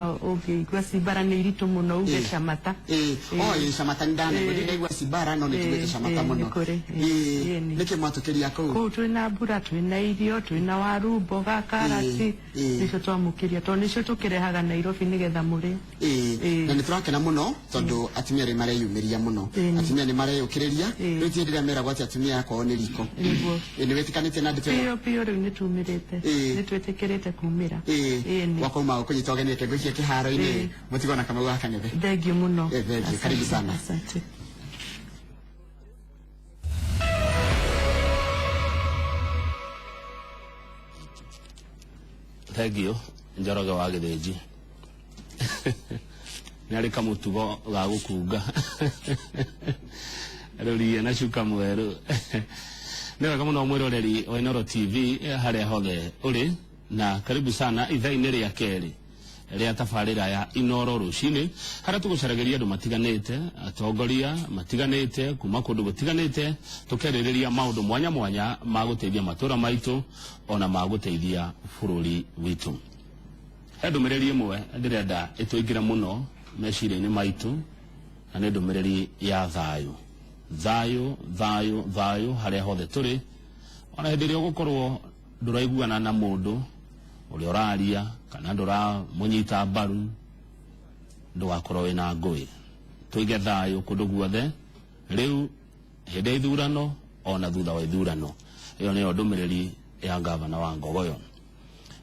Okay, kwa sibara ni iritu muno uge shamata. Shamata ndane kuri gwa sibara no nitubete shamata muno. Nike matokeri yako. Ko twina mbura twina irio twina waru mboga karati nico twamukiria to nico tukirehaga Nairobi nigetha muri. Na niturakena muno tondu atumia ri mareyumiria muno. Atumia ni mareyukiriria riti ndira mera gwati atumia yako ni riko. Ni wetikanite na ndite. Pio ni tumirite. Ni twetekerete kumira. Wakoma kunyitogania kegwe kiharo-ini mutigona kama gwakang'ethe. Thengiũ muno. Thengiũ, karibu sana. Asante. Thengiũ, Njoroge wa Gĩthĩnji. Nĩarĩ kamutugo ga gũkunga. Rũriĩ na cuka mwerũ. Nĩ wega mũno mwĩroreri wa Inooro TV harĩa hothe ũrĩ na karibu sana ithaa-inĩ rĩa kerĩ ria tabarĩra ya Inooro rũcinĩ harĩa tũgũcarageria andũ matiganĩte, atongoria matiganĩte kuma kũndũ gũtiganĩte, tũkerĩrĩria maũndũ mwanya mwanya ma gũteithia matũũra maitũ ona ma gũteithia bũrũri witũ. He ndũmĩrĩri ĩmwe ndĩrenda ĩtũingĩre mũno meciria-inĩ maitũ na nĩ ndũmĩrĩri ya thayũ. Thayũ harĩa hothe tũrĩ, ona hĩndĩ ĩrĩa ũgũkorwo ndũraiguana na mũndũ ũrĩa ũraria kana ndũramũnyita mbaru, ndũgakorwo wĩna ngũĩ. Tũige thayũ kũndũ guothe, rĩu hĩndĩ ya ithurano ona thutha wa ithurano. Ĩyo nĩyo ndũmĩrĩri ya ngavana wa Ngogoyo.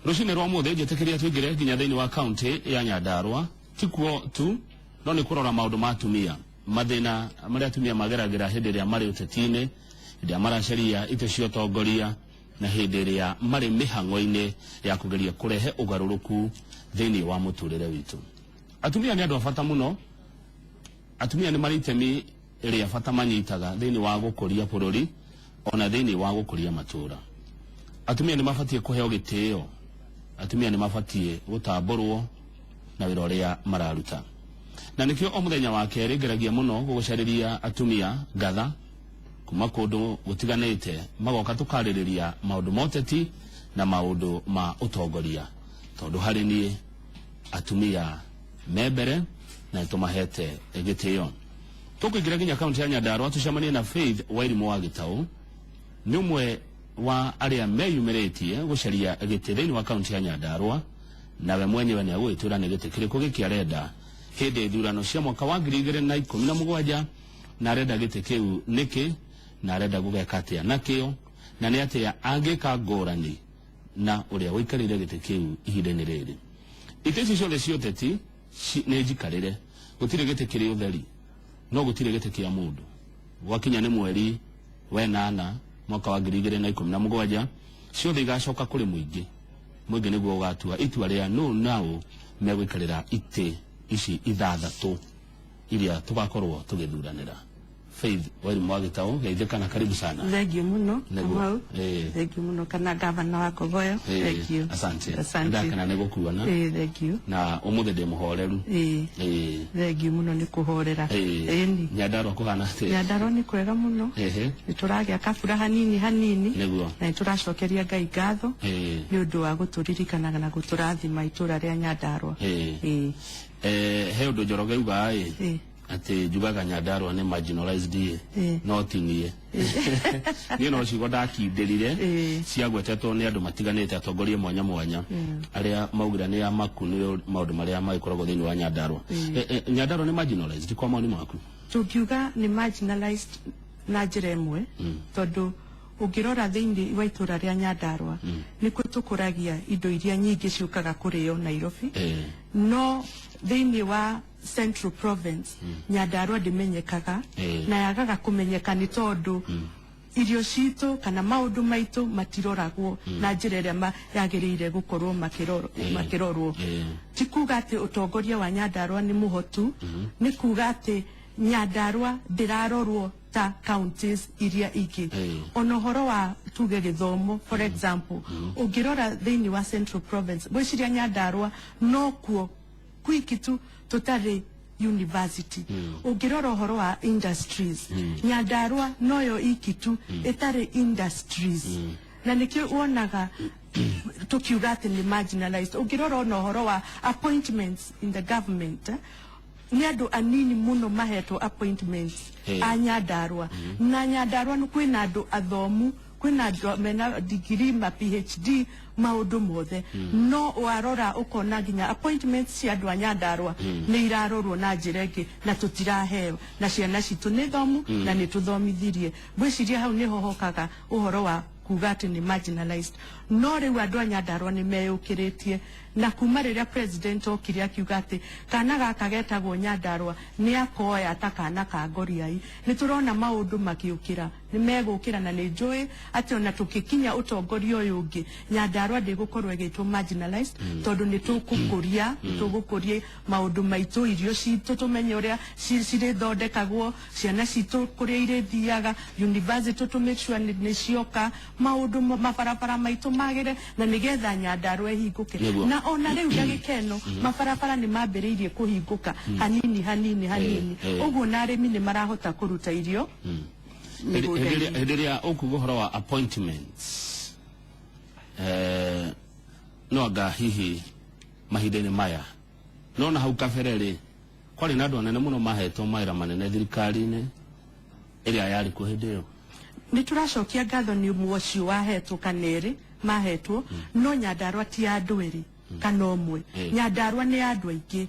Rũcinĩ rwa ũmũthĩ njĩtĩkĩria tũingĩre nginya thĩinĩ wa kaũntĩ ya Nyandarua, ti kuo tu no nĩ kũrora maũndũ ma atumia, mathĩna marĩa atumia mageragĩra hĩndĩ ĩrĩa marĩ ũteti-inĩ, hĩndĩ ĩrĩa maracaria itĩ cia ũtongoria na hĩndĩ ĩrĩa marĩ mĩhang'o-inĩ ya kũgeria kũrehe ũgarũrũku thĩinĩ wa mũtũrĩre witũ. Atumia nĩ andũ a bata mũno. Atumia nĩ marĩ itemi rĩa bata manyitaga thĩinĩ wa gũkũria bũrũri ona thĩinĩ wa gũkũria matũũra. Atumia nĩ mabatiĩ kũheo gĩtĩo. Atumia nĩ mabatiĩ gũtambũrwo na wĩra ũrĩa mararuta. Na nĩkĩo o mũthenya wa kerĩ ngeragia mũno gũgũcarĩria atumia ngatha kuma kũndũ gũtiganĩte magoka tũkarĩrĩria maũndũ ma ũteti na maũndũ ma ũtongoria, tondũ harĩ niĩ atumia me mbere na nĩtũmahete gĩtĩo. Tũkũingĩra nginya kaũntĩ ya Nyandarua tũcemanie na Faith Wairimu wa Gĩtaũ, nĩ ũmwe wa arĩa meyumĩrĩtie gũcaria gĩtĩ thĩinĩ wa kaũntĩ ya Nyandarua, nawe mwenyewe nĩ agũgĩtwĩra nĩ gĩtĩ kĩrĩkũ gĩkĩ arenda hĩndĩ ya ithurano cia mwaka wa 2017 na arenda gĩtĩ kĩu nĩkĩ na arenda gũgeka atĩa nakĩo na nĩ atĩa angĩka ngũrani na ũrĩa wĩikarĩire gĩtĩ kĩu ihinda-inĩ rĩrĩ. Itĩ ici ciothe cia ũteti nĩ njikarĩre, gũtirĩ gĩtĩ kĩrĩ ũtheri, no gũtirĩ gĩtĩ kĩa mũndũ. Gwakinya nĩ mweri wa 8 mwaka wa 2017 ciothe igacoka kũrĩ mũingĩ. Mũingĩ nĩguo ũgatua itua rĩa nũ naũ megũikarĩra itĩ ici ithathatũ iria tugakorwo tugithuranira. Faith Wairimu wa Gĩtaũ, geithĩka na karibu sana. Thengiũ muno. Thengiũ muno kana gavana wa Ngogoyo. Thengiũ. Asante. Ndakena nĩ gũkuona. Thengiũ. Na ũmũthĩ ndĩ mũhoreru. Thengiũ muno nĩ kũhorera. Nyandarua kũhana atĩa? Nyandarua nĩ kwega mũno. Nĩtũragĩa kabura hanini nĩguo na nĩtũracokeria Ngai ngatho nĩ ũndũ wa gũtũririkanaga na gũtũrathima itũra rĩa Nyandarua. He ũndũ Njoroge auga atĩ njugaga Nyandarua nĩ marginalized no ti niĩ. Niĩ no ciugo ndakindĩrire ciagwetetwo nĩ andũ matiganĩte, atongoria mwanya mwanya arĩa maugĩra nĩ amaku nĩ maũndũ marĩa magĩkoragwo thĩinĩ wa Nyandarua. Nyandarua nĩ marginalized kwa maoni maku? Tũngiuga nĩ marginalized na njĩra ĩmwe tondũ ũngĩrora thĩinĩ wa itũra rĩa Nyandarua nĩkuo tũkũragia indo iria nyingĩ ciũkaga kũrĩo Nairobi, no thĩinĩ wa Central Province Nyandarua ndĩmenyekaga na yagaga kũmenyeka nĩ tondũ irio citũ kana maũndũ maitũ matiroragwo na njĩra ĩrĩa yagĩrĩire gũkorwo makĩrorwo. Ti kuga atĩ ũtongoria wa Nyandarua nĩ mũhotu, nĩ kuga atĩ Nyandarua ndĩrarorwo ta counties iria ingĩ. Ona ũhoro wa tuge gĩthomo, for example, ũngĩrora thĩinĩ wa Central Province gwĩciria Nyandarua no kuo kwiki tu tũtarĩ university. Ũngĩrora ũhoro wa industries, Nyandarua noyo iki tu ĩtarĩ industries. Na nĩkĩo wonaga tukiuga ati ni marginalized ungirora no horo wa appointments in the government ni andu anini muno mahetwo appointments a Nyandarua na Nyandarua no kwina andu athomu kwina andu mena degree ma PhD maundu mothe no warora ukona ginya appointments cia andu a Nyandarua ni irarorwo na njirenge na tutiraheo na ciana citu ni thomu na ni tuthomithirie gwiciria hau niho hokaga uhoro wa kuga ati ni marginalized no riu andu a Nyandarua ni meyukiritie na kuma riria president okire akiuga ati kana gaka getagwo Nyandarua ni akoya atakana ka Ngoriai ni turona maundu makiukira ni megukira na ni njui ati ona tukikinya utongoria uyu ungi Nyandarua ndigukorwo igitwo marginalized tondu ni tukukuria maundu maitu irio citu tumenye uria ciri thondekagwo ciana citu kuria ire thiaga university to make sure ni cioka maundu mabarabara maitu magire na nigetha Nyandarua ihinguke na ona riu ndagikeno mabarabara ni mambiriirie kuhinguka hanini uguo na arimi ni marahota kuruta irio Hederia ukuguhoro wa appointments no anga hihi mahidene maya no na hau kabereri kwari na andu anene muno mahetwo maira manene thirikari-ini iria yari ku hindiro ni turacokia ngatho ni muocio wahetwo kaneri mahetwo no Nyandarua ti andu eri kana umwe Nyandarua ni andu aingi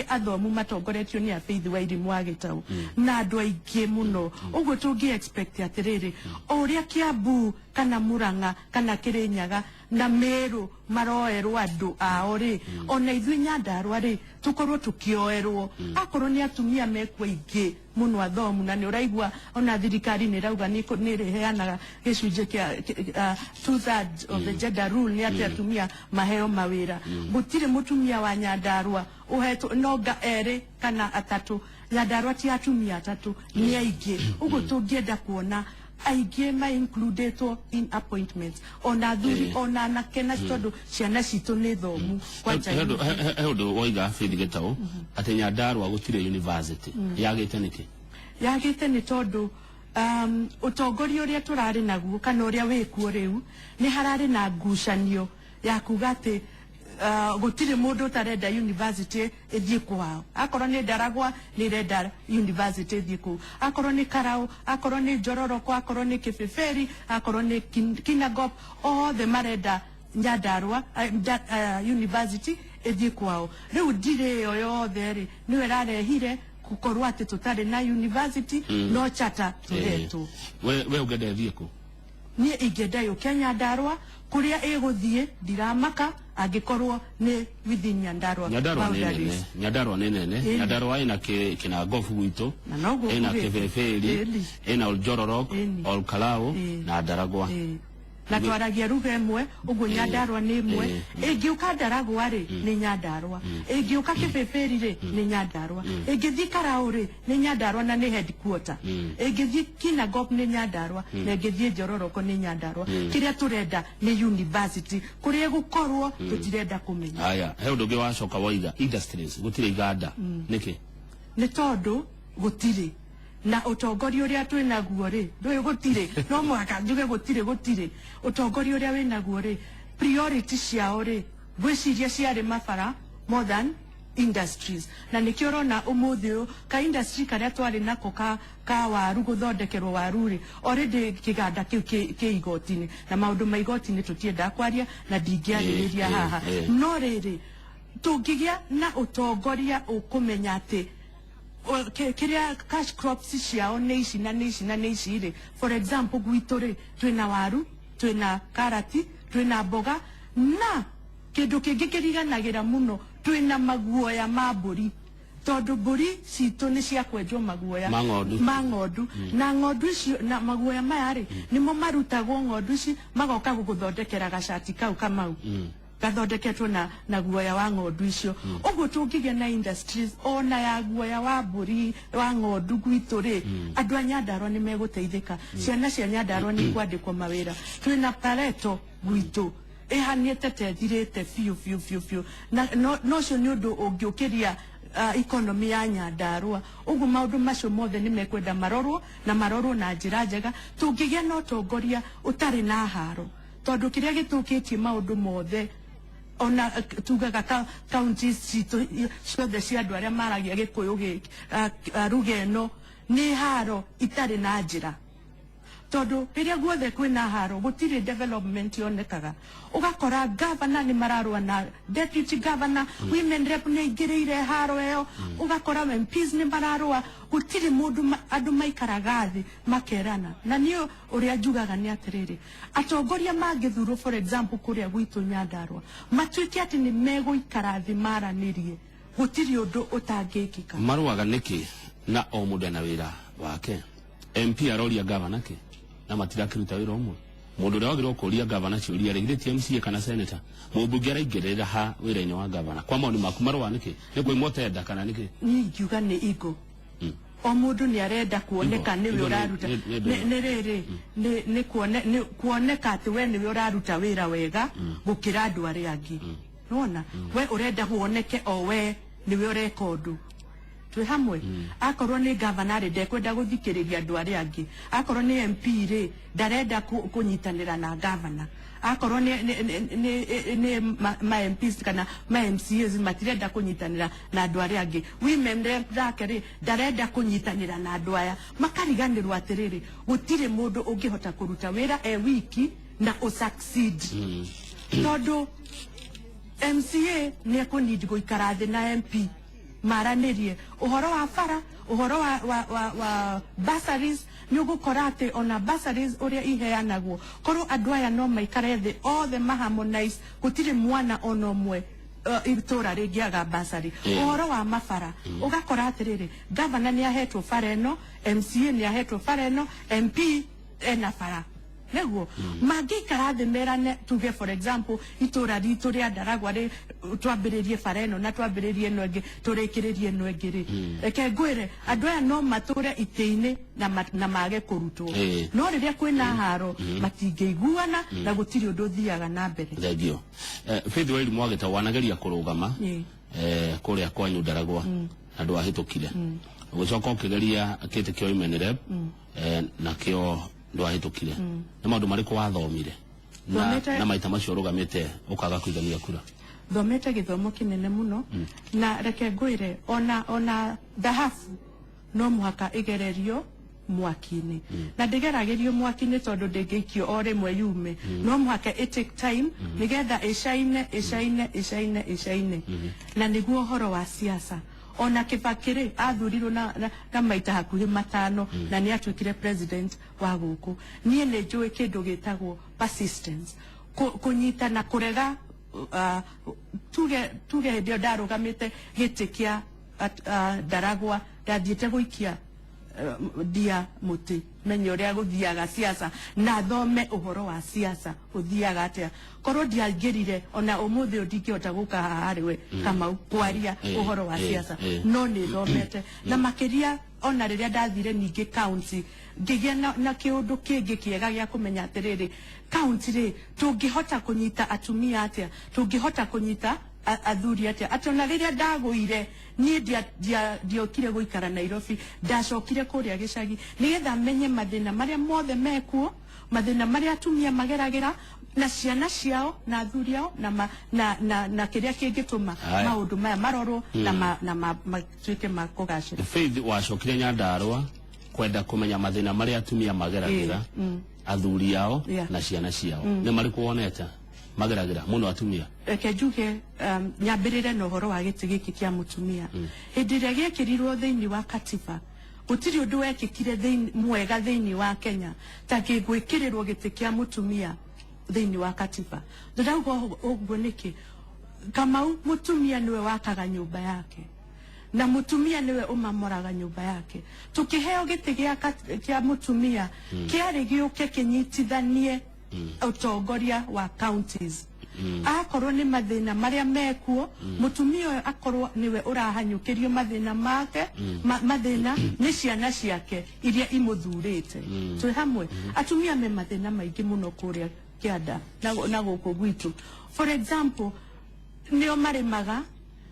athomu matongoretio ni a Faith Wairimu wa Gitau na andu aingi muno uguo tungi expect atiriri uria Kiambu kana Murang'a kana Kirinyaga na Meru maroerwo andu ao ri ona ithui Nyandarua ri tukorwo tukioerwo akorwo ni atumia mekwa ingi muno athomu na ni uraigua ona thirikari ni rauga ni riheanaga gicunje kia 2/3 of the gender rule ni ati atumia maheo mawira gutire mutumia wa Nyandarua uhetwo nonga eri kana atatu Nyandarua ti atumia atatu ni aingi uguo tungienda kuona aingi ma included in appointments ona thuri ona nakena tondu ciana citu ni thomu kwa jayu hedo woiga Faith Gitau ati Nyandarua gutire university yagite niki yagite ni tondu utongoria uria turari naguo kana uria wikuo riu ni harari na ngucanio ya kuga ati gutire mundu tarenda university ethie kwao akorwo ni Ndaragwa ni renda university ethie ku akorwo ni Karau akorwo ni Njororoko akorwo ni Kibeberi akorwo ni Kinangop othe marenda Nyandarua university ethie kwao riu ndire yo yothe ri niwe rarehire gukorwo ati tutari na university no chata turetu we ugenda ethie ku ni ingenda yo Nyandarua kuria iguthie ndiramaka angikorwo ni within Nyandarua Nyandarua nene Nyandarua ina Kinangop gwitu ina Kibeberi ina Njororoko Olkalau na Ndaragwa na twaragia ruga imwe uguo Nyandarua ni imwe ingiuka Ndaragwa ri ni Nyandarua ingiuka Kibeberi ri ni Nyandarua ingithii Karau ri ni Nyandarua na ni headquarter ingithii Kinangop ni Nyandarua na ingithii Njororoko ni Nyandarua kiria turenda ni university kuria gukorwo tutirenda kumenya aya he undu wa coka woiga industries gutire iganda niki ni tondu gutire na utongoria uria twina guo ri ndui gutire no mwaka njuge gutire utongoria uria wina guo ri priority ciao ri gwiciria ciari mabara more than industries na nikio rona umuthi ka industry karia twari nako ka waru guthondekerwo waru ri already kiganda kiu ki igotini na maundu ma igotini tutienda kwaria na ndingiaririria haha no riri tungigia na utongoria ukumenya ati kiria cash crops ciao ni ici na ni ici ri for example gwitu ri twina waru twina karati twina mboga na kindu kingi kiriganagira muno twina maguoya ma mburi tondu mburi citu ni cia kwenjwo maguoya ma ng'ondu na ng'ondu icio na maguoya maya ri nimo marutagwo ng'ondu ici magoka guguthondekera gacati kau kamau gathondeketwo na guoya wa ng'ondu icio uguo tungigia na industries ona ya guoya wa mburi wa ng'ondu gwitu ri andu a Nyandarua ni meguteithika ciana cia Nyandarua ni kwandikwo mawira twina Pareto gwitu ihaniete tethirite fiu na no cio ni undu ungiukiria economy ya Nyandarua uguo maundu macio mothe ni mekwenda marorwo na njira njega tungigia no tongoria utari na haro tondu kiria gitukitie maundu mothe ona tugaga counties ciothe cia andu aria maragia gikuyu rugeno ni haro itari na njira tondu riria guothe kwina haro gutiri development yonekaga ugakora governor ni mararua na deputy governor women rep ni ingirire haro eyo ugakora MPs ni mararua gutiri mundu andu maikaraga thi makerana na niyo uria njugaga ni atiriri atongoria mangithurwo for example kuria gwitu Nyandarua matuike ati ni meguikara thi maranirie gutiri undu utangikika maruaga niki na o mundu na wira wake MP aroria governor ke na matirakiruta wira umwe mundu uria wagirwo kuria governor ciuria regire MCA kana senator mubunge araigirira ha wira-ini wa governor kwa maoni maku marua niki ni kwi motenda kana niki ni ngiuga ni igo o mundu ni arenda kuoneka niwe uraruta ni riri ni kuoneka ati we niwe uraruta wira wega gukira andu aria angi nona we urenda kuoneke o we niwe ureka undu twi hamwe akorwo ni governor ndekwenda guthikiriria andu aria angi akorwo ni MP ri ndarenda kunyitanira na governor akorwo ni ma MPs kana ma MCAs matirenda kunyitanira na andu aria angi women rep rake ri ndarenda kunyitanira na andu aya makariganirwo atiriri gutire mundu ungihota kuruta wira wiki na succeed tondu MCA ni kunidi guikara thi na MP maranirie uhoro wa fara uhoro wa bursaries nyugukora ati ona bursaries uria iheanagwo korwo andu aya no maikare thi all the harmonize gutire mwana ono mwe itura ringiaga bursary uhoro wa mafara ugakora atiriri governor ni ahetwo fara eno MCA ni ahetwo fara eno MP ena fara neguo mangikara thi merane tuge for example itura ritu ria Ndaragwa ri twambiririe fara eno na twambiririe eno ingi turikiririe eno ingi ri reke ngwire andu aya no mature itiini na mage kurutwo no riria kwina haro matingeiguana na gutiri undu thiaga na mbere thegio Faith Wairu Mwagita wanageria kurugama kuria kwa Ndaragwa andu ahitukire gucoka ukigeria kiti kio women rep na kio ndwahitukire na maundu mariku wathomire na maita macio rugamite ukaga kuigania kura thomete githomo kinene muno na reke ngwire ona dhahafu no muhaka igererio mwakini na ndigeragerio mwakini tondu ndingeikio o rimwe yume no muhaka it take time nigetha ishaine na niguo horo wa siasa ona Kibakire athurirwo na maita hakuhi matano na ni atuikire president wa guku nie ne njui kindu gitagwo persistence kunyita na kurega tuge ndio ndarugamite gitikia Ndaragwa ndathiite guikia dia muti menyo ria guthiaga siasa na thome uhoro wa siasa uthiaga atia korwo ndiangirire ona umuthi ndingihota guka hariwe kama kwaria uhoro wa siasa no ni thomete na makiria ona riria ndathire ningi county ngigia na kiundu kingi kiega gia kumenya atiriri county ri tungihota kunyita atumia atia tungihota kunyita athuri atia atona riria ndaguire ni ndiokire guikara Nairobi ndacokire kuria gicagi nigetha menye mathina maria mothe mekuo mathina maria atumia mageragira na ciana ciao na athuri ao na kiria kingituma maundu maya marorwo na matuike makugacira Faith wacokire Nyandarua kwenda kumenya mathina maria atumia mageragira athuri ao na ciana ciao ni mariku wonete mageragira muno atumia reke njuge nyambirire no horo wa giti giki kia mutumia hindi ria gikirirwo thiini wa katiba gutiri undu wekikire mwega thiini wa Kenya ta gigwikirirwo giti kia mutumia thiini wa katiba ndauga uguo niki kama mutumia niwe wakaga nyumba yake na mutumia niwe umamoraga nyumba yake tukiheo giti kia mutumia kiari giuke kinyitithanie utongoria wa counties akorwo ni mathina maria mekuo mutumia uyo akorwo niwe urahanyukirio mathina make mathina ni ciana ciake iria imuthurite twi hamwe atumia me mathina maingi muno kuria kianda na guku gwitu for example nio marimaga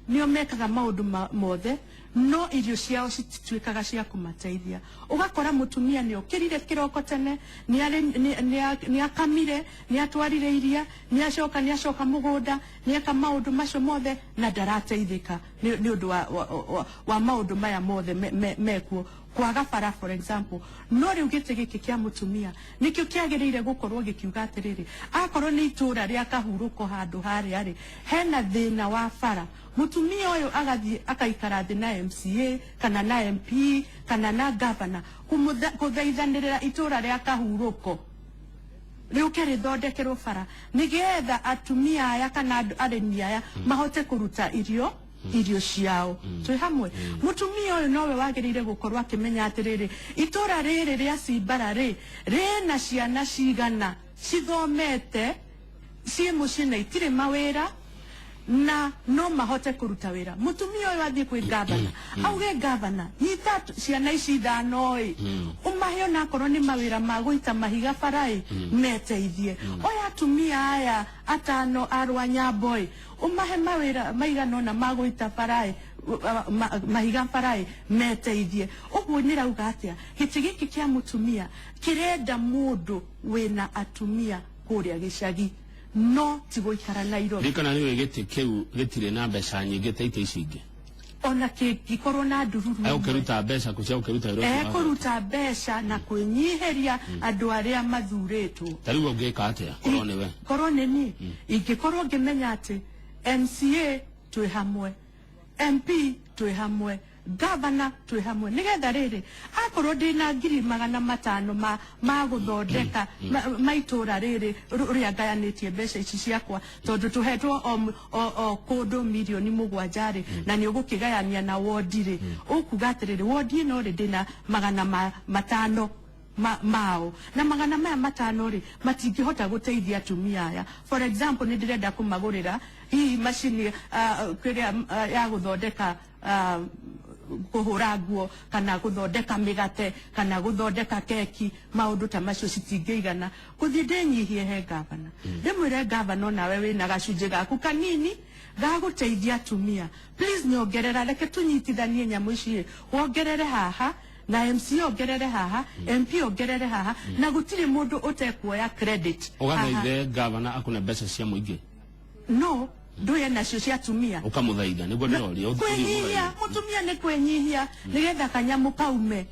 nio mekaga maundu mothe no irio ciao citituikaga cia kumateithia ugakora mutumia ni okirire kiroko tene ni akamire ni atwarire iria ni acoka mugunda ni aka maundu macio mothe na ndarateithika ni undu wa maundu maya mothe mekuo kwaga bara for example no riu gite giki kia mutumia nikio kiagirire gukorwo gikiuga atiriri akorwo ni itura ria kahuruko handu hari ari hena thina wa bara mutumia uyu agathie akaikara thi na MCA kana na MP kana na governor kuthaithanirira itura ria kahuruko riu keri thondekerwo bara nigetha atumia aya kana arimi aya mahote kuruta irio ciao twi hamwe mutumia uyu nowe wagirire gukorwa akimenya atiriri itura riri ria Cimbara rina ciana cigana cithomete cie mucina itire mawira na no mahote kuruta wira mutumia uyu athie kwi governor auge governor nyita ciana ici thano umahe ona korwo ni mawira ma guita mahiga barai meteithie oya atumia aya atano arwanya boy umahe mawira maigana na maguita barai mahiga barai meteithie uguo nirauga atia giti giki kia mutumia kirenda mundu wina atumia kuria gicagi no tigoikara Nairobi ndikana niwe giti kiu gitire na mbeca nyingi taite icingi ona gikorwo na ndururu ukiruta mbeca kucia ukiruta iro kuruta mbeca na kunyiheria andu aria mathuritwo tariu ungika atia korwo niwe korwo ni ingikorwo ngimenya ati MCA twi hamwe MP twi hamwe governor twi hamwe nigetha riri akorwo ndina 500 ma guthondeka maitura riri ria ngayanitie mbeca ici ciakwa tondu tuhetwo o kundu milioni 7 na ni ugukigayania na wodi ri ukuga atiriri wodi ino ri ndina 500 mao na 500 ri matingihota guteithia atumia aya for example ni ndirenda kumagurira hii machine ya guthondeka kuhura nguo kana guthondeka migate kana guthondeka keki maundu ta macio citingeigana kuthie ndenyihie he governor ndimwire governor nawe wina gacunje gaku kanini gaguteithia atumia please nyongerera reke tunyitithanie nyamu ici wongerere haha na MC ongerere haha MP ongerere haha na gutiri mundu utekuoya credit ugathaithe governor akuna mbeca cia muingi no nduye nacio cia atumia ukamuthaitha niguo ndiroria kwenyihia mutumia ni kwenyihia nigetha kanyamu kaume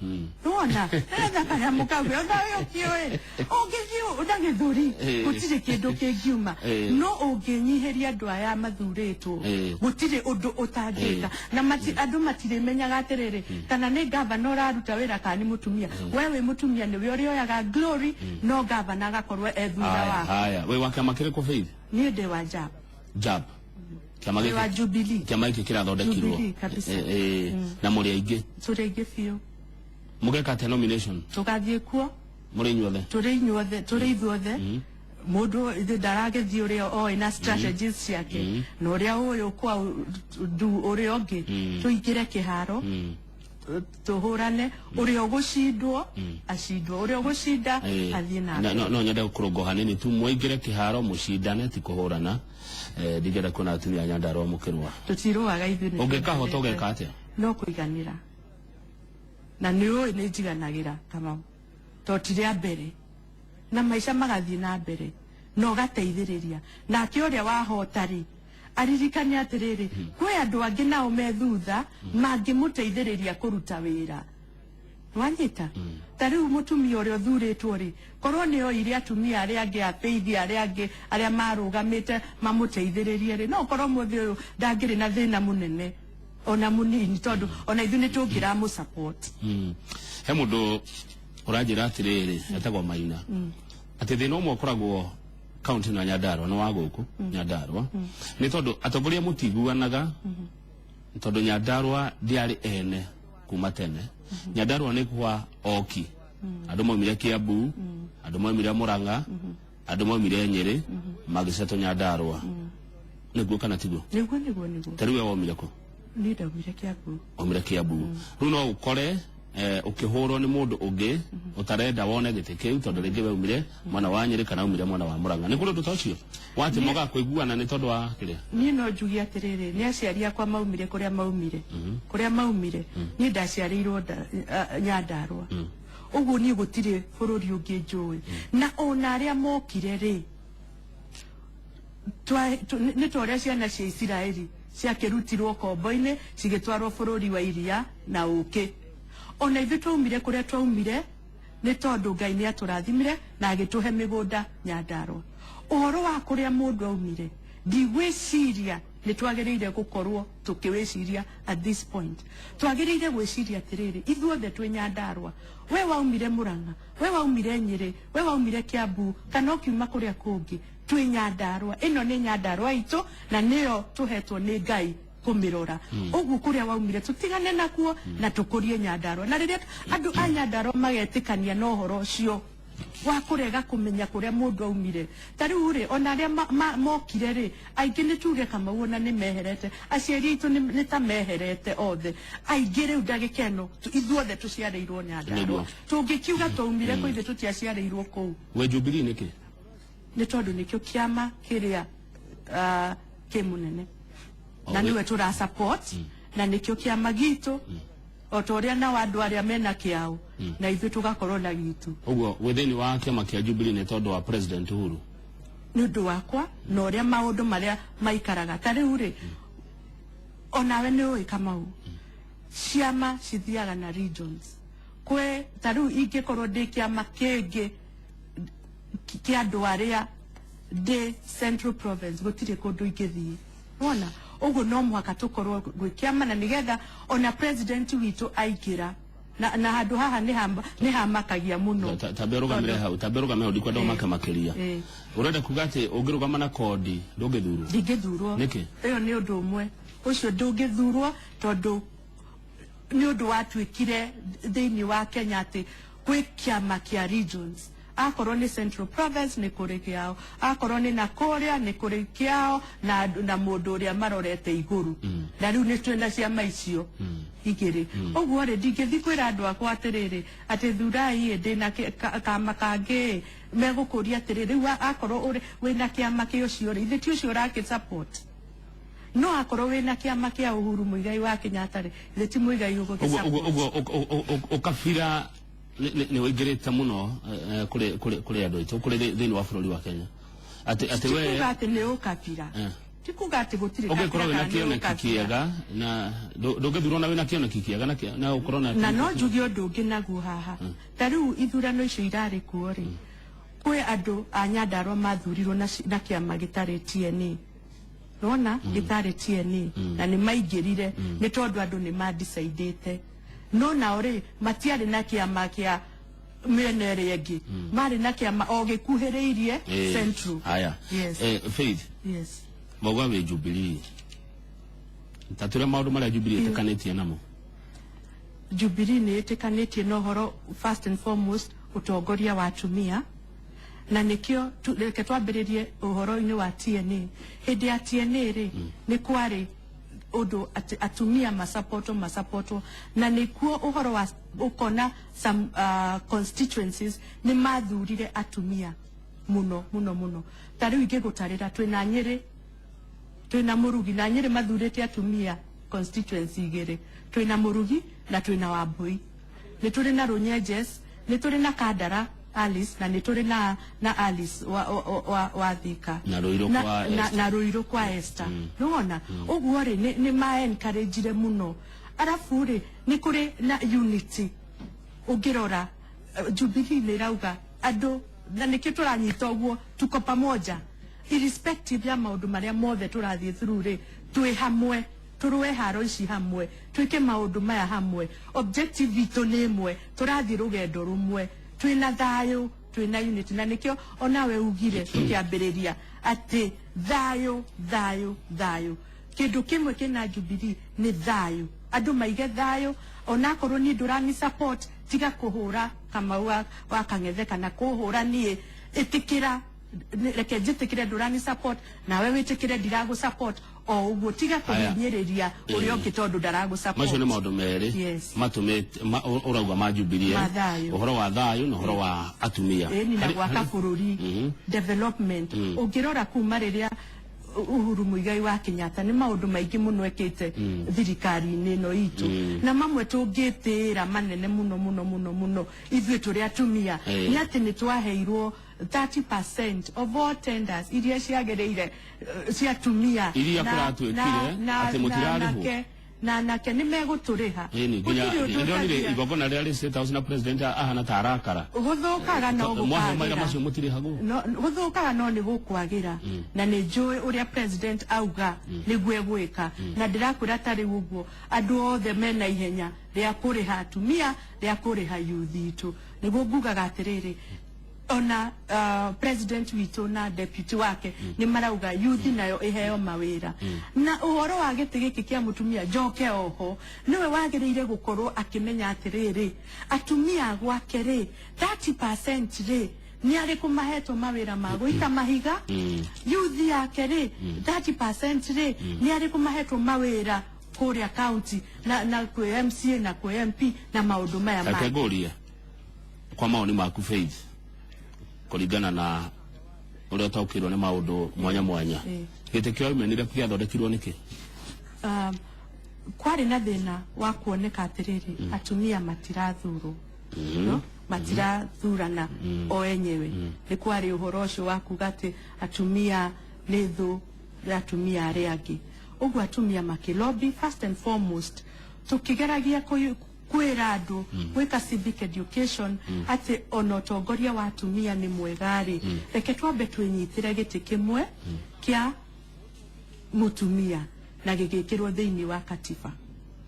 nuona nigetha kanyamu kaume ondayo kioe ungithio ndagithuri gutire kindu kingiuma no unginyiheria andu aya mathuritwo gutire undu utangika na andu matirimenyaga atiriri kana ni governor araruta wira kana ni mutumia wewe mutumia ni we urioyaga glory no governor agakorwo ethura wa haya we wakama kiriko faith ni ndi wa jab wa Jubilee kiama giki kirathondekirwo na muri aingi turi aingi fiu mugeka te nomination tugathie kuo muri inyuothe turi ithuothe mundu ndaragethie uria ina strategies ciake na uria uyu kwa uria ungi tuingire kiharo tuhurane uria ugucindwo acindwo uria ugucinda athie na no nyenda kurungo hanini tu muingire kiharo mucindane ti kuhurana ndigera kuna atumia Nyandarua mukirwa tutiruaga ithuni ungekahota ugeka atia no kuiganira na niyo ni njiganagira kama totire mbere na maisha magathie na mbere no gateithiriria na kioria wahotari aririkania atiriri kwe andu angi nao methutha mangimuteithiriria kuruta wira wanyita tariu mutumia uria thuritwo ri korwo ni oire atumia aria angi ateithia aria angi aria marugamite mamuteithiririe ri no korwo muthi uyu ndangiri na thina munene ona munini tondu ona ithuni tungira mu support he mundu urajira atiriri etagwa Maina ati thina umwe ukoragwo county na Nyandarua no waguku Nyandarua ni tondu atongoria mutiguanaga tondu Nyandarua ndiari ene kuma tene Nyandarua ni kwa oki andu moimire Kiambu andu moimire Murang'a andu moimire Nyeri magiceto Nyandarua niguo kana tiguo niguo tariwe womire ko ni ndagwire Kiambu omire Kiambu riu no ukore ukihurwo ni mundu ungi utarenda wone gite kiu tondu ringi we umire mwana wa Nyeri kana umire mwana wa Murang'a ni kuri ndu tocio wati moga kuiguana ni tondu wa kiria ni no njugi atiriri ni aciari akwa maumire kuria maumire ni ndaciarirwo Nyandarua uguo ni gutire bururi ungi njui na ona aria mokire ri ni toria ciana cia Isiraeli ciakirutirwo kombo-ini cigitwarwo bururi wa iria na uki ona ithu twaumire kuria twaumire ni tondu Ngai ni aturathimire na agituhe migunda Nyandarua uhoro wa kuria mundu aumire ndigwiciria ni twagiriire gukorwo tukiwiciria at this point twagiriire gwiciria atiriri ithuothe twi Nyandarua we waumire Murang'a we waumire Nyeri we waumire Kiambu kana ukiuma kuria kungi twi Nyandarua ino ni Nyandarua itu na niyo tuhetwo ni Ngai kumirora ugu kuria waumire tutigane nakuo na tukurie Nyandarua na riria andu a Nyandarua magetikania no horo cio wa kurega kumenya kuria mundu aumire tariu ri ona aria mokire ri aingi ni tuge kama wona ni meherete aciari itu ni ta meherete othe aingi riu ndagikeno ithuothe tuciareirwo Nyandarua tungikiuga twaumire ku ithe tutiaciareirwo ku we Jubilee niki ni tondu nikio kiama kiria kimunene na niwe tura support na nikio kiama gitu otoria na wandu aria mena kiao na ithu tugakorwo na gitu uguo withini wa kiama kia Jubilee ni tondu wa President Uhuru ni undu wakwa na uria maundu maria maikaraga tariu ri onawe ni ui Kamau ciama cithiaga na regions kwe tariu ingikorwo ndi kiama kingi kia andu aria ndi Central Province gutire kundu ingithii wona ugu no mwaka tukorwo gwikiama na nigetha ona president witu aigira na handu haha ni hamakagia muno taberugamire hau taberugamire ndikwa ndo makamakiria urenda kugati ungirugama na kodi ndungithurwo ndingithurwo niki iyo ni undu umwe ucio ndungithurwo tondu ni undu watwikire thiini wa Kenya ati gwi kiama kia regions akorwo ni Central Province ni kuri kiao akorwo ni Nakuria ni kuri kiao na mundu uria marorete iguru na riu ni twenda ciama icio igiri uguo ri ndingithi kwira andu akwa atiriri ati thurai ndina kama kangi megukuria atiriri riu akorwo wina kiama kio cio ri ithi ti ucio uraki support no akorwo wina kiama kia Uhuru Muigai wa Kenyatta ri ithi ti Muigai uguo ukafira ni wigirite muno kuri andu itu kuri thiini wa bururi wa Kenya ati we ati ni ukabira tikuga ati gutire ugikorwo wina kioneki kiega na ndungithurwo na wina kioneki kiega na ukorwo na no njugi undu ungi naguo haha tariu ithurano icio irari kuo ri kwi andu a Nyandarua mathurirwo na kiama gitari TNA nona gitari TNA na ni maingirire ni tondu andu ni madicidite no na ori matiari na kiama kia menere yengi mari na kiama ogikuhiriirie Central haya Faith yes mogwa we Jubilee tature maundu maria Jubilee itekanitie namo Jubilee ni itekanitie no horo first and foremost utongoria wa atumia na nikio reke twambiririe uhoro-ini wa TNA hindi ya TNA ri ni kwari undu atumia masapoto na nikuo uhoro wa ukona some constituencies ni mathurire atumia muno tari wingi gutarira twina Nyeri twina Murugi na Nyeri mathurite atumia constituency igiri twina Murugi na twina Wambui ni turi na Runyenjes ni turi na Kandara Alice na ni turi na Alice wa Thika na Ruiru kwa Esther nona uguo ri ni ma encourage muno arafu ri ni kuri na unity ugirora Jubilee ni rauga andu na nikio turanyita uguo tuko pamoja irrespective ya maundu maria mothe turathie through ri twi hamwe turwe haro ici hamwe twike maundu maya hamwe objective itu ni imwe turathie rugendo rumwe twina thayo twina unity na nikio onawe ugire tukiambiriria ati thayo kindu kimwe kina Jubilee ni thayo andu maige thayo onakorwo ni ndurani support tiga kuhura kama wa Kang'ethe kana kuhura nie itikira reke njitikire ndurani support nawe witikire ndiragu support o uguo tiga kuhinyiriria uri ongi tondu ndaragu support macio ni maundu meri matumite urauga ma Jubilee uhoro wa thayu na uhoro wa atumia ni na gwaka bururi development ungirora kuma riria Uhuru Muigai wa Kenyatta ni maundu maingi muno ekite thirikari-ini no itu na mamwe tungitira manene muno ithuĩ tũrĩ atumia ni ati ni twaheirwo 30% of all tenders iria ciagereire cia atumia iria kuratwĩkire ati mutirarĩhwo na nake ni meguturiha nginya igogona rĩa State House na president ahana tarakara guthukaga no gukwagira macio mutirihagu guthukaga no ni gukwagira na ni njui uria president auga niguo egwika na ndirakwira tari uguo andu othe mena ihenya ria kuriha atumia ria kuriha youth itu niguo ngugaga atiriri ona president witu na deputy wake ni marauga youth nayo iheo mawira na uhoro wa giti giki kia mutumia njoke oho niwe wagiriire gukorwo akimenya atiriri atumia gwake ri 30% ri ni ari kumahetwo mawira ma guita mahiga youth yake ri 30% ri ni ari kumahetwo mawira kuria county na kwa MCA na kwa MP na maundu maya ma kategoria kwa maoni maku Faith kuringana na uria taukirwo ni maundu mwanya gite kio imenire kiathondekirwo niki kwari na thina wa kuoneka atiriri atumia matirathurwo no matirathurana o enyewe ni kwari uhoro ucio wa kuga ati atumia ni thu ya atumia aria angi uguo atumia makilobi first and foremost tukigeragia kwira andu gwika civic education ati ono tongoria wa atumia ni mwegari reke twambe twinyitire giti kimwe kia mutumia na gigikirwo thiini wa katiba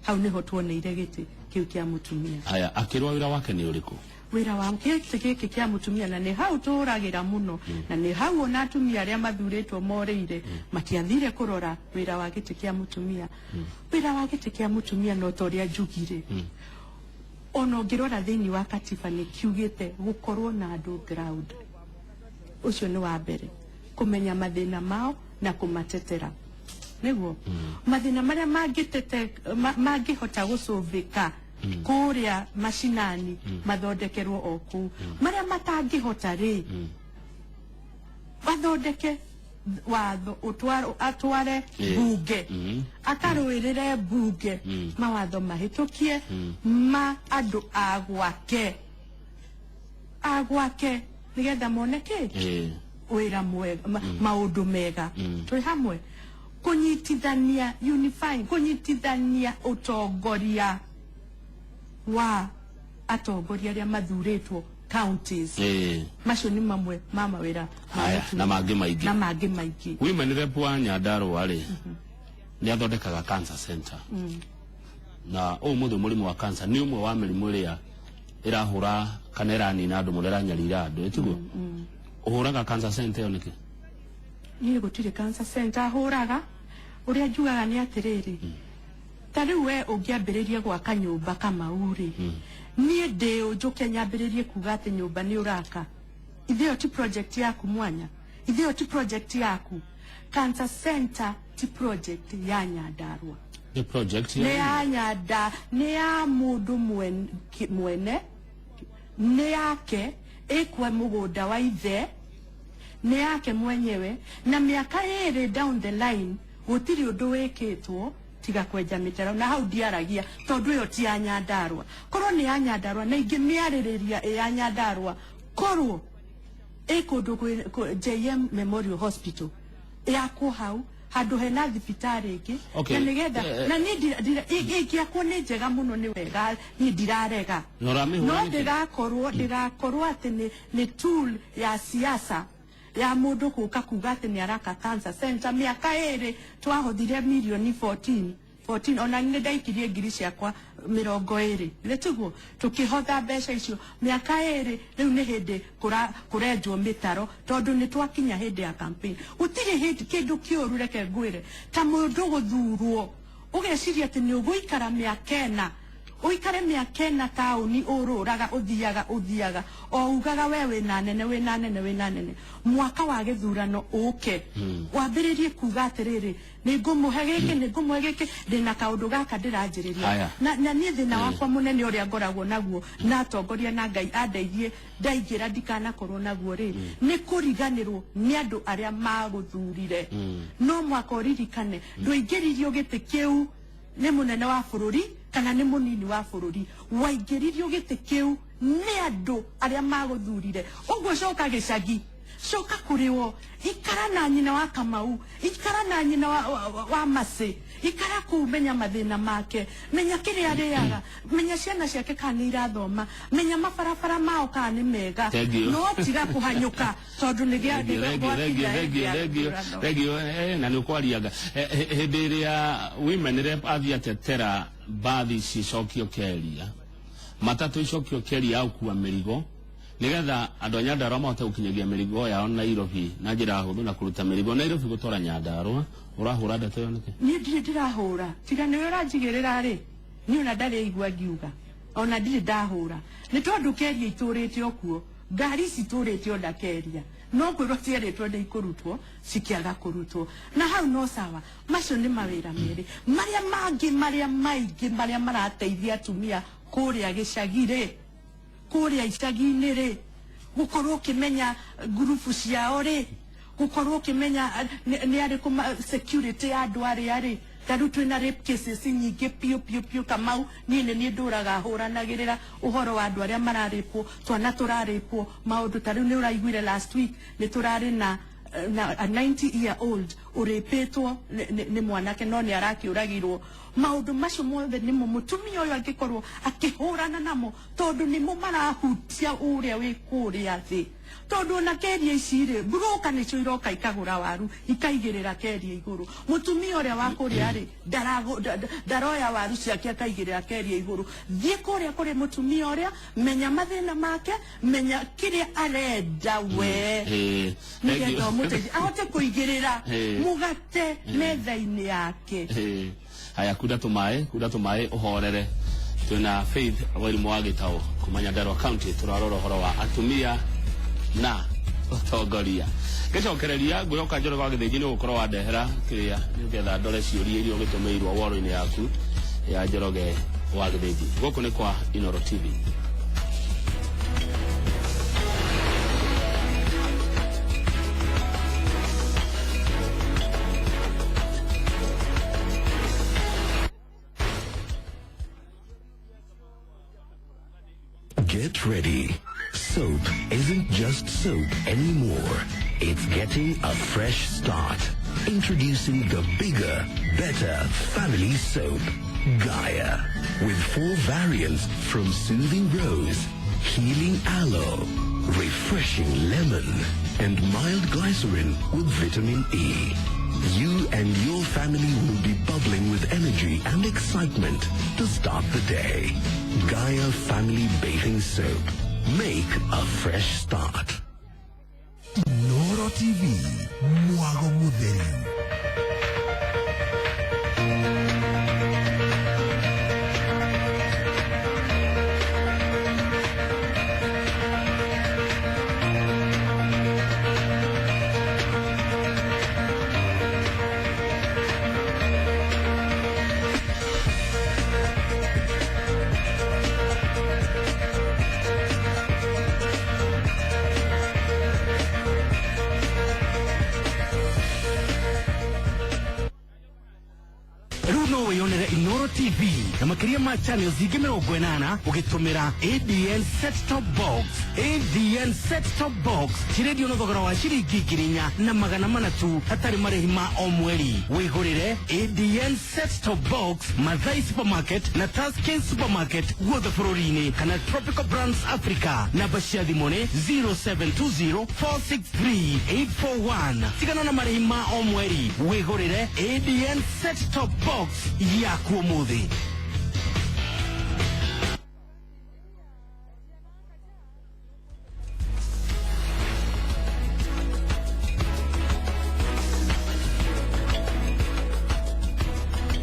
hau niho tuoneire giti kiu kia mutumia aya akirwa wira wake ni uriku wira wa giti kia mutumia na ni hau turagira muno na ni hau ona atumia aria mathuritwo moreire matiathire kurora wira wa giti kia mutumia wira wa giti kia mutumia no toria njugire ono ngirora thiini wa katiba ni kiugite gukorwo na andu ground ucio ni wa mbere kumenya mathina mao na kumatetera niguo mathina maria mangihota gucuvika kuria mashinani mathondekerwo oku maria matangihota ri bathondeke watho atware bunge akarwirire bunge mawatho mahitukie ma andu agwake nigetha moneke wira mwega maundu mega twi hamwe kunyitithania unifying kunyitithania utongoria wa atongoria aria mathuritwo counties macio ni mamwe ma mawira na mangi maingi women rep wa Nyandarua ri ni athondekaga cancer center na muthu murimu wa cancer ni umwe wa mirimu ria irahura kana iranina andu murera nyarira andu etiguo uhuraga cancer center yo niki ni gutire cancer center huraga uria njugaga ni atiriri tariu we ungiambiririe gwaka nyumba kama uri nie ndeo njuke nyambiririe kuga ati nyumba ni uraka ithio ti project yaku mwanya ithio ti project yaku cancer center ti project ya Nyandarua the project ya Nyanda ni ya mundu mwene ni yake ekwa mugunda wa ithe ni yake mwenyewe na miaka iri down the line gutiri undu wikitwo tiga kwenja mitaro na hau diaragia tondu yo ti ya Nyandarua korwo ni ya Nyandarua na ingi miaririria ya Nyandarua korwo ekundu JM Memorial Hospital yako hau handu hena thibitari ingi na nigetha na ni ikiakwo ni njega muno ni wega ni ndirarega no ndirakorwo ati ni tool ya siasa ya mundu kuka kuga ati ni araka cancer center miaka iri twahothire milioni 14 ona ni ndaikirie ngiri ciakwa 20 letiguo tukihotha mbeca icio miaka iri riu ni hindi kurenjwo mitaro tondu ni twakinya hindi ya campaign utiri hindi kindu kiuru reke ngwire ta mundu guthurwo ugeciria ati ni uguikara miaka ena uikare miakena tauni ururaga uthiaga o ugaga wewe na nene mwaka wa githurano uke wambiririe kuga atiriri ningumuhe giki ndina kaundu gaka ndiranjiriria na nie thina wakwa munene uria ngoragwo naguo na atongoria na Ngai andeithie ndaigira ndikana korwo naguo ri ni kuriganirwo ni andu aria maguthurire no mwaka uririkane nduingiririo giti kiu ni munene wa bururi kana ni munini wa bururi waingiririo giti kiu ni andu aria maguthurire uguo coka gicagi coka kuriwo ikara na nyina wa Kamau ikara na nyina wa Masi ikara kumenya mathina make menya kiria ariaga menya ciana ciake kana irathoma menya mabarabara mao kana ni mega no tiga kuhanyuka tondu ni gia regio na ni kwariaga hindi iria women rep athiatetera bathi cicokio keria matatu icokio keria au kuwa mirigo nigetha andu a Nyandarua mahote gukinyagia mirigo yao Nairobi na njira huthu na kuruta mirigo Nairobi gutora Nyandarua urahura ndeto yo niki ni ndirahura tiga ni uranjigirira ri ni una ndari igwa ngiuga ona ndiri ndahura ni tondu keria iturite okuo ngari citurite onda keria no kwirwo cieritwo ndi ikurutwo cikiaga kurutwo na hau no sawa macio ni mawira meri maria maria marateithia atumia kuria gicagire kuria icagi-ini ri gukorwo ukimenya grupu ciao ri gukorwo ukimenya ni ariku security ya andu aria ri taru twina rape cases nyingi pio Kamau ni nduraga huranagirira uhoro wa andu aria mararipwo twana turaripwo maundu taru ni uraiguire last week ni turari na a 90-year-old uripetwo ni mwanake no ni arakiuragirwo maundu macio mothe nimo mutumia uyu angikorwo akihurana namo tondu nimo marahutia uria wi kuria thi tondu na keria iciri broka nicio iroka ikagura waru ikaigirira keria iguru mutumia uria wa kuria ri daroya waru ciake akaigirira keria iguru thie kuria kuri mutumia uria menya mathina make menya kiria arenda we nigetha muteithie ahote kuigirira mugate metha-ini yake haya kuda tumae uhorere twina Faith Wairimu wa Gitau kuma Nyandarua County turarora horo wa atumia na utongoria gicokereria ngwiroka njoro kwa githiji ni gukorwo wa ndehera kiria nigetha ndore ciuria iria gitumeirwo woro-ini yaku ya Njoroge wa Githiji guku ni kwa Inooro TV. Get ready. Soap isn't just soap anymore. It's getting a fresh start. Introducing the bigger, better family soap, Gaia. With 4 variants from soothing rose, healing aloe, refreshing lemon, and mild glycerin with vitamin E. You and your family will be bubbling with energy and excitement to start the day. Gaia Family Bathing Soap. Make a fresh start. Inooro TV, Mwago Mutheri. TV na makiria ma channels zingi 80 ugitumira ADN set top box. ADN set top box chiredio no thogora wa ciringi 4,400 tu hatari marĩhi ma o mweri. Wihurire ADN set top box Mathai Supermarket na Taskin Supermarket guothe bũrũri-inĩ kana Tropical Brands Africa na cia thimũ nĩ 0720463841. Tigana na marĩhi ma o mweri. Wihurire ADN set top box yaku ũmũthĩ.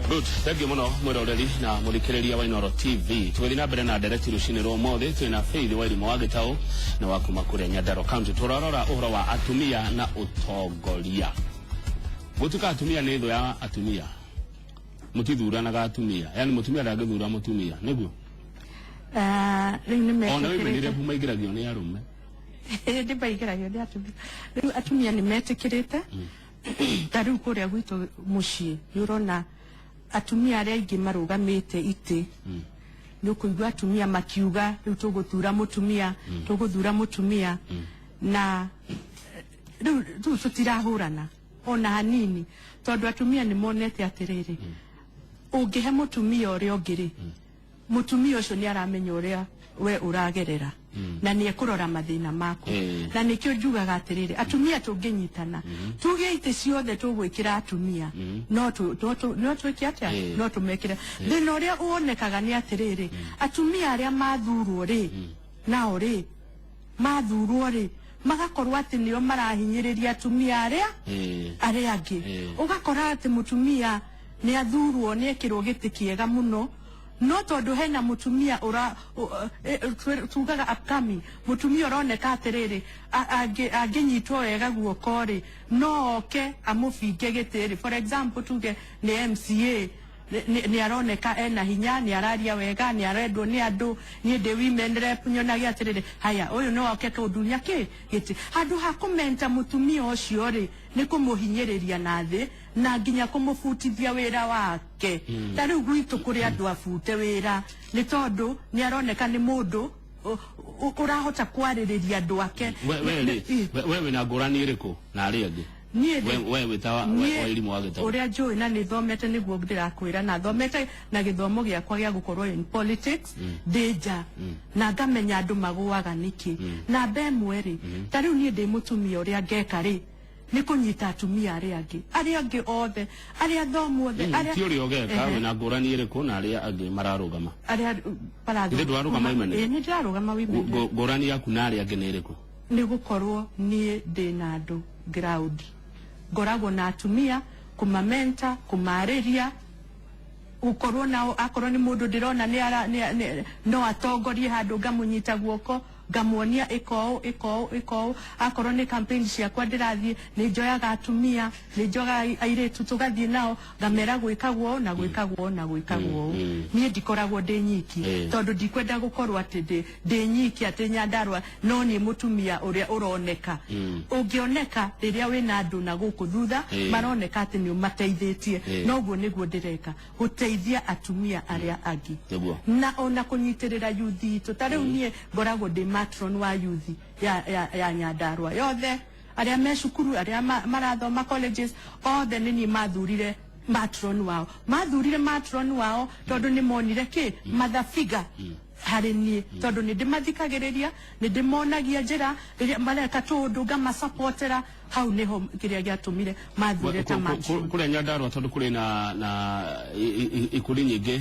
Good. Thank you muno mwiroreri na murikiriria wa Inooro TV. Tugethi na mbere na ndereti rucini rwa mothe twina Faith Wairimu wa Gitau na wa kuma kuria Nyandarua County. Turarora uhoro wa atumia na utongoria. Gutuka atumia ni tho ya atumia. Mutithuranaga atumia. Yani mutumia ndangithura mutumia. Niguo? Riu ni me. Ona we menire kuma igiragio ni arume. Ndibaigiragio ni atumia. Riu atumia ni metikirite. Tariu kuria gwitu mucii urona atumia aria ingi marugamite ite nukuigua atumia makiuga riu tuguthura mutumia na riu tutirahurana ona hanini tondu atumia ni monete atiriri ungihe mutumia uria ungiri mutumia ucio ni aramenya uria we uragerera na ni ekurora mathina mako na nikio njugaga atiriri atumia tunginyitana tuge ite ciothe tugwikira atumia no twikiatia no tumekire thina uria uonekaga ni atiriri atumia aria mathurwo ri nao ri mathurwo ri magakorwa ati nio marahinyiriria atumia aria angi ugakora ati mutumia ni athurwo ni ekirwo giti kiega muno no tondu hena mutumia ura tugaga upcoming mutumia uroneka atiriri anginyitwo wega guoko ri no oke amubinge gitiri for example tuge ni MCA ni aroneka ena hinya ni araria wega ni arendwo ni andu ni the women rep nyonagia atiriri haya uyu no oke kundunya giti handu ha kumenta mutumia ucio ri ni kumuhinyiriria na thi na nginya kumufutithia wira wake tariu gwitu kuri andu afute wira ni tondu ni aroneka ni mundu urahota kwaririria andu ake wewe na ngurani iriku na aria angi wewe tawa Wairimu wa Gitau uria njui na ni thomete niguo ndirakwira na thomete na githomo giakwa gia gukorwo in politics danger na ngamenya andu maguaga niki na bemweri tariu ni ndi mutumia uria ngeka ri ni kunyita atumia aria angi othe aria thomu othe aria tiori ogeka we na ngurani iriku na aria angi mararugama aria parathu ndi ndwarugama imene ni ndirarugama wimene ngurani yaku na aria angi ni iriku ni gukorwo ni ndi na andu ground ngoragwo na atumia kumamenta kumariria ukorwo nao akorwo ni mundu ndirona ni no atongorie handu ngamunyita guoko ngamuonia iko akorwo ni campaign ciakwa ndirathie ni njoyaga atumia ni njoga airetu tugathie nao ngamera gwikagwo na gwikagwo nie ndikoragwo ndi nyiki tondu ndikwenda gukorwo ati ndi nyiki ati Nyandarua no ni mutumia uria uroneka ungioneka riria wina andu na guku thutha maroneka ati ni umateithitie noguo niguo ndireka guteithia atumia aria angi na ona kunyitirira yuthi itu tariu nie ngoragwo ndi matron wa youth ya Nyandarua yothe aria me cukuru aria marathoma colleges othe nini mathurire matron wao tondu ni monire ki mathafiga hari ni tondu ni ndimathikagiriria ni ndimonagia njira riria mareka tundu ngamasupportera hau niho kiria giatumire mathurire ta matron kuria Nyandarua tondu kuri na ikuri nyingi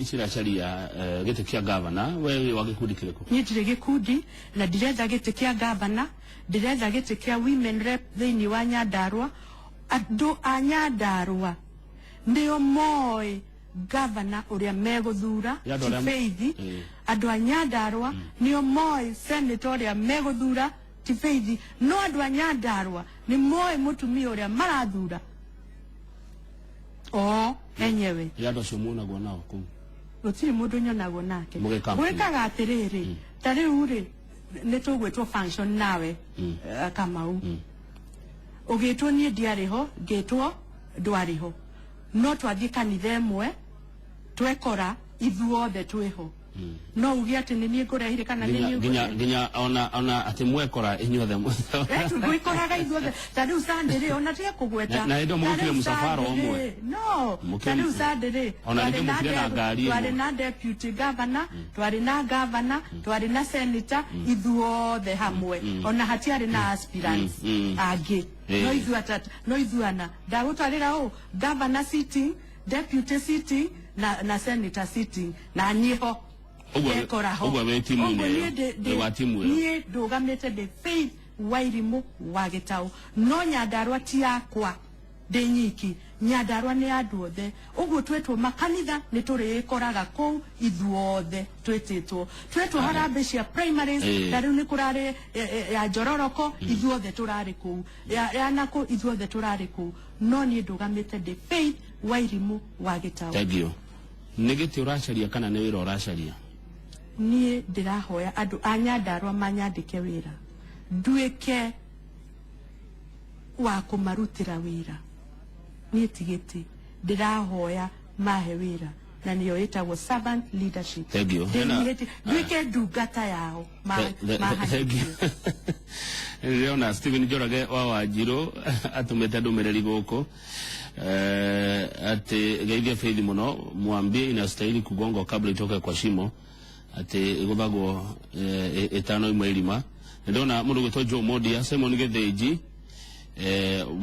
ciracaria giti kia governor we wa gikundi kiriku ni ndire gikundi na ndiretha giti kia governor ndiretha giti kia women rep thiini wa Nyandarua andu a Nyandarua ndio moi governor uria meguthura Faith andu a Nyandarua nio moi senator uria meguthura Faith no andu a Nyandarua ni moi mutumia uria marathura enyewe yado cio muonagwo nao kuu gutiri mundu nyonagwo nake gwikaga atiriri tariu ri ni tugwitwo function nawe Kamau ugitwo nie ndiariho ngitwo ndwariho no twathie kanitha imwe twekora ithuothe twiho no ugi ati ni nie ngurehire kana ni nie nginya ona ati mwekora inyuothe gwikoraga ithuothe tariu Sunday ona tie kugweta na ndo mukire musafara omwe no tariu Sunday ona ndio mukire na ngari twari na deputy governor twari na governor twari na senator ithuothe hamwe ona hatiari na aspirants agi no ithuana ndagutwarira governor sitting deputy sitting na senator sitting na niho Ogwa we timu nie ndugamite the Faith Wairimu wa Gitau no Nyandarua ti yakwa ndi nyiki Nyandarua ni andu othe uguo twetwo makanitha ni turikoraga kou ithuothe twetwo harambe cia primaries na riu ni kurari ya Njororoko ithuothe turari kou ya nako ithuothe turari kou no ni ndugamite de Faith Wairimu wa Gitaũ. Thank you. Nigiti uracaria kana ni wira uracaria? Ni ndirahoya andu a Nyandarua manyandike wira nduike wa kumarutira wira ni tigiti ndirahoya mahe wira na niyo itagwo servant leadership. Thank you. Nduike ndungata yao Thank you. Leona Stephen Njoroge wa Wanjiru atumete ndumiriri guku ati geithia Faith muno mwambie inastahili kugongo kabla itoke kwa shimo ati igubagwo 5 irima. Ndona mundu gwitwa Joe Modia Simon Getheji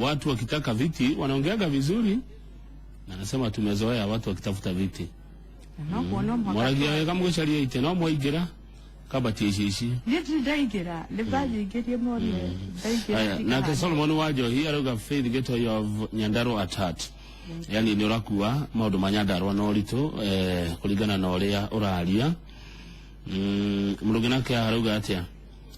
watu wakitaka viti wanaongeaga vizuri na anasema tumezoea watu wakitafuta viti. Mwaragia kama gusharia ite no mwaingira kabati ici ndio ndaingira levaje ngerie mori ndaingira na ke Solomon Wanjohi aruga Faith geto yo Nyandarua at heart. Yani ni urakua maundu ma Nyandarua no ritu kuringana na uria uraria murugina ke aruga atia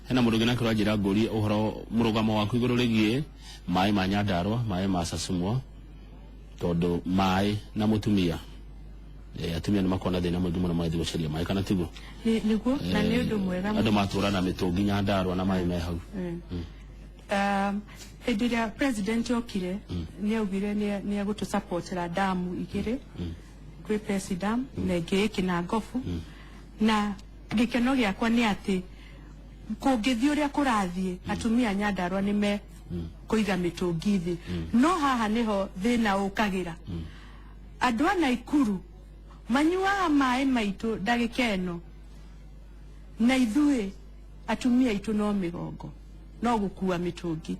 hena murugina ke rajira nguri uhoro murugamo waku iguru rigie mai ma Nyandarua mai ma Sasumwa todo mai na mutumia atumia ni makona thina mwingi muno maithi gucaria mai kana tiguo niguo na ni undu mwega andu matura na mitungi Nyandarua na mai me hau ediria president okire ni augire ni agutu supportera damu igire kwi president na ngiki na ngofu na gikeno giakwa ni ati kungithio ria kurathie atumia Nyandarua ni me kuiga mitungi thi no haha niho thina ukagira andu ana Ikuru manyuaga mai maitu ndagikeno na ithuĩ atumia itu no migongo no gukua mitungi